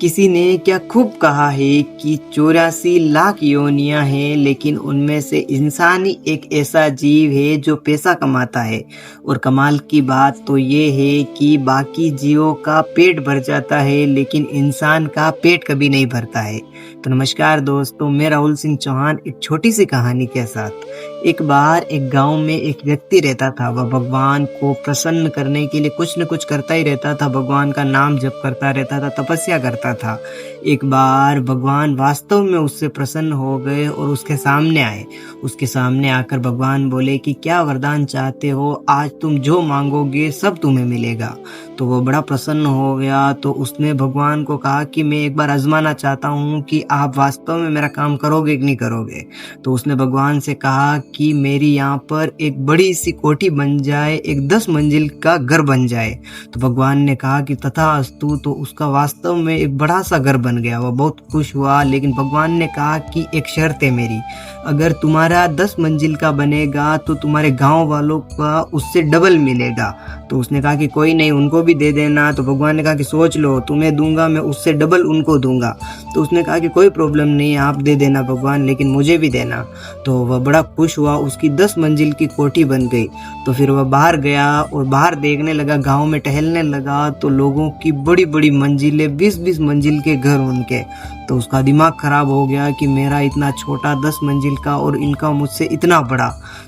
किसी ने क्या खूब कहा है कि 84 लाख योनियां हैं, लेकिन उनमें से इंसान ही एक ऐसा जीव है जो पैसा कमाता है। और कमाल की बात तो ये है कि बाकी जीवों का पेट भर जाता है, लेकिन इंसान का पेट कभी नहीं भरता है। तो नमस्कार दोस्तों, मैं राहुल सिंह चौहान एक छोटी सी कहानी के साथ। एक बार एक गांव में एक व्यक्ति रहता था। वह भगवान को प्रसन्न करने के लिए कुछ न कुछ करता ही रहता था। भगवान का नाम जप करता रहता था, तपस्या करता था। एक बार भगवान वास्तव में उससे प्रसन्न हो गए और उसके सामने आए। उसके सामने आकर भगवान बोले कि क्या वरदान चाहते हो, आज तुम जो मांगोगे सब तुम्हें मिलेगा। तो वो बड़ा प्रसन्न हो गया। तो उसने भगवान को कहा कि मैं एक बार आजमाना चाहता हूँ कि आप वास्तव में मेरा काम करोगे कि नहीं करोगे। तो उसने भगवान से कहा कि मेरी यहाँ पर एक बड़ी सी कोठी बन जाए, एक 10 मंजिल का घर बन जाए। तो भगवान ने कहा कि तथास्तु। तो उसका वास्तव में एक बड़ा सा घर बन गया। वह बहुत खुश हुआ, लेकिन भगवान ने कहा कि एक शर्त है मेरी, अगर तुम्हारा 10 मंजिल का बनेगा तो तुम्हारे गांव वालों का उससे डबल मिलेगा। तो उसने कहा कि कोई नहीं, उनको भी दे देना। तो भगवान ने कहा कि सोच लो, तुम्हें दूंगा मैं, उससे डबल उनको दूंगा। तो उसने कहा कि कोई प्रॉब्लम नहीं, आप दे देना भगवान, लेकिन मुझे भी देना। तो वह बड़ा खुश हुआ, उसकी 10 मंजिल की कोठी बन गई। तो फिर वह बाहर गया और बाहर देखने लगा, गांव में टहलने लगा। तो लोगों की बड़ी बड़ी मंजिलें, 20-20 मंजिल के घर उनके। तो उसका दिमाग खराब हो गया कि मेरा इतना छोटा 10 मंजिल का और इनका मुझसे इतना बड़ा।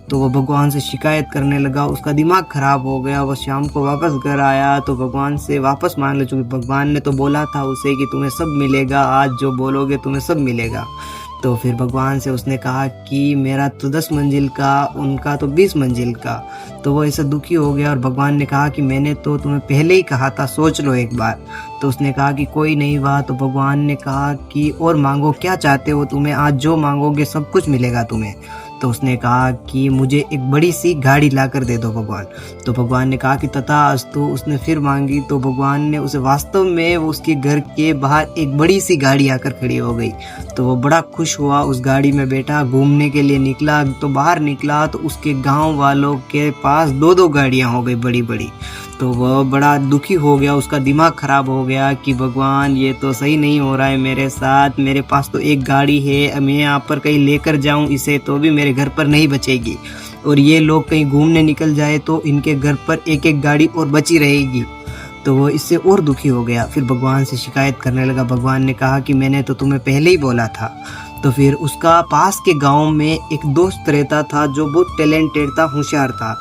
तो वह भगवान से शिकायत करने लगा। उसका दिमाग खराब हो गया। वह शाम को वापस घर आया तो भगवान से वापस मांग ले, चूँकि भगवान ने तो बोला था उसे कि तुम्हें सब मिलेगा, आज जो बोलोगे तुम्हें सब मिलेगा। तो फिर भगवान से उसने कहा कि मेरा तो 10 मंजिल का, उनका तो 20 मंजिल का। तो वो ऐसा दुखी हो गया और भगवान ने कहा कि मैंने तो तुम्हें पहले ही कहा था, सोच लो एक बार। तो उसने कहा कि कोई नहीं हुआ। तो भगवान ने कहा कि और मांगो, क्या चाहते हो, तुम्हें आज जो मांगोगे सब कुछ मिलेगा तुम्हें। तो उसने कहा कि मुझे एक बड़ी सी गाड़ी लाकर दे दो भगवान। तो भगवान ने कहा कि तथास्तु। उसने फिर मांगी तो भगवान ने उसे वास्तव में उसके घर के बाहर एक बड़ी सी गाड़ी आकर खड़ी हो गई। तो वो बड़ा खुश हुआ, उस गाड़ी में बैठा, घूमने के लिए निकला। तो बाहर निकला तो उसके गांव वालों के पास 2-2 गाड़ियां हो गई बड़ी बड़ी। तो वह बड़ा दुखी हो गया, उसका दिमाग खराब हो गया कि भगवान ये तो सही नहीं हो रहा है मेरे साथ, मेरे पास तो एक गाड़ी है, मैं यहाँ पर कहीं लेकर जाऊँ इसे तो भी मेरे घर पर नहीं बचेगी, और ये लोग कहीं घूमने निकल जाए तो इनके घर पर एक एक गाड़ी और बची रहेगी। तो वो इससे और दुखी हो गया। फिर भगवान से शिकायत करने लगा। भगवान ने कहा कि मैंने तो तुम्हें पहले ही बोला था। तो फिर उसका पास के गाँव में एक दोस्त रहता था जो बहुत टैलेंटेड था, होशियार था।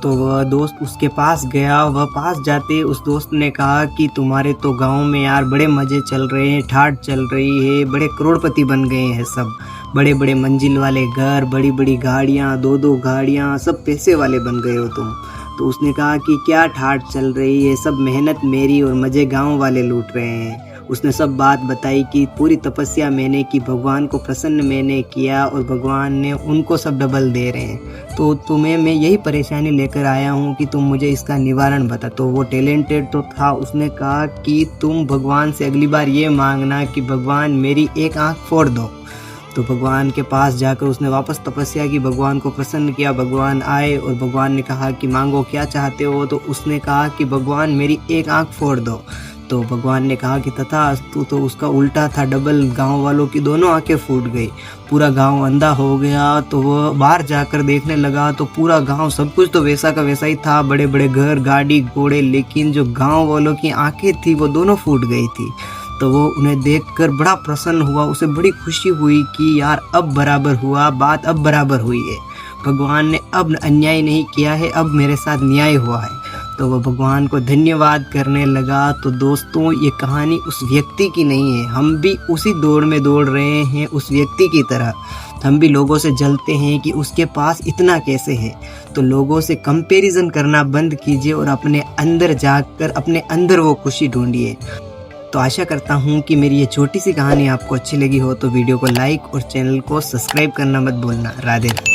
तो वह दोस्त उसके पास गया। वह पास जाते उस दोस्त ने कहा कि तुम्हारे तो गांव में यार बड़े मज़े चल रहे हैं, ठाठ चल रही है, बड़े करोड़पति बन गए हैं सब, बड़े बड़े मंजिल वाले घर, बड़ी बड़ी गाड़ियाँ, 2-2 गाड़ियाँ, सब पैसे वाले बन गए हो तुम। तो उसने कहा कि क्या ठाठ चल रही है, सब मेहनत मेरी और मज़े गाँव वाले लूट रहे हैं। उसने सब बात बताई कि पूरी तपस्या मैंने की, भगवान को प्रसन्न मैंने किया और भगवान ने उनको सब डबल दे रहे हैं। तो तुम्हें मैं यही परेशानी लेकर आया हूँ कि तुम मुझे इसका निवारण बता। तो वो टैलेंटेड तो था, उसने कहा कि तुम भगवान से अगली बार ये मांगना कि भगवान मेरी एक आँख फोड़ दो। तो भगवान के पास जाकर उसने वापस तपस्या की, भगवान को प्रसन्न किया। भगवान आए और भगवान ने कहा कि मांगो, क्या चाहते हो। तो उसने कहा कि भगवान मेरी एक आँख फोड़ दो। तो भगवान ने कहा कि तथास्तु। तो उसका उल्टा था, डबल, गांव वालों की दोनों आंखें फूट गई, पूरा गांव अंधा हो गया। तो वह बाहर जाकर देखने लगा तो पूरा गांव, सब कुछ तो वैसा का वैसा ही था, बड़े बड़े घर, गाड़ी घोड़े, लेकिन जो गांव वालों की आंखें थी वो दोनों फूट गई थी। तो वो उन्हें देखकर बड़ा प्रसन्न हुआ, उसे बड़ी खुशी हुई कि यार अब बराबर हुआ, बात अब बराबर हुई है, भगवान ने अब अन्याय नहीं किया है, अब मेरे साथ न्याय हुआ है। तो वह भगवान को धन्यवाद करने लगा। तो दोस्तों, ये कहानी उस व्यक्ति की नहीं है, हम भी उसी दौड़ में दौड़ रहे हैं उस व्यक्ति की तरह। हम भी लोगों से जलते हैं कि उसके पास इतना कैसे है। तो लोगों से कंपैरिजन करना बंद कीजिए और अपने अंदर जाकर अपने अंदर वो खुशी ढूंढिए। तो आशा करता हूँ कि मेरी ये छोटी सी कहानी आपको अच्छी लगी हो। तो वीडियो को लाइक और चैनल को सब्सक्राइब करना मत भूलना। राधे राधे।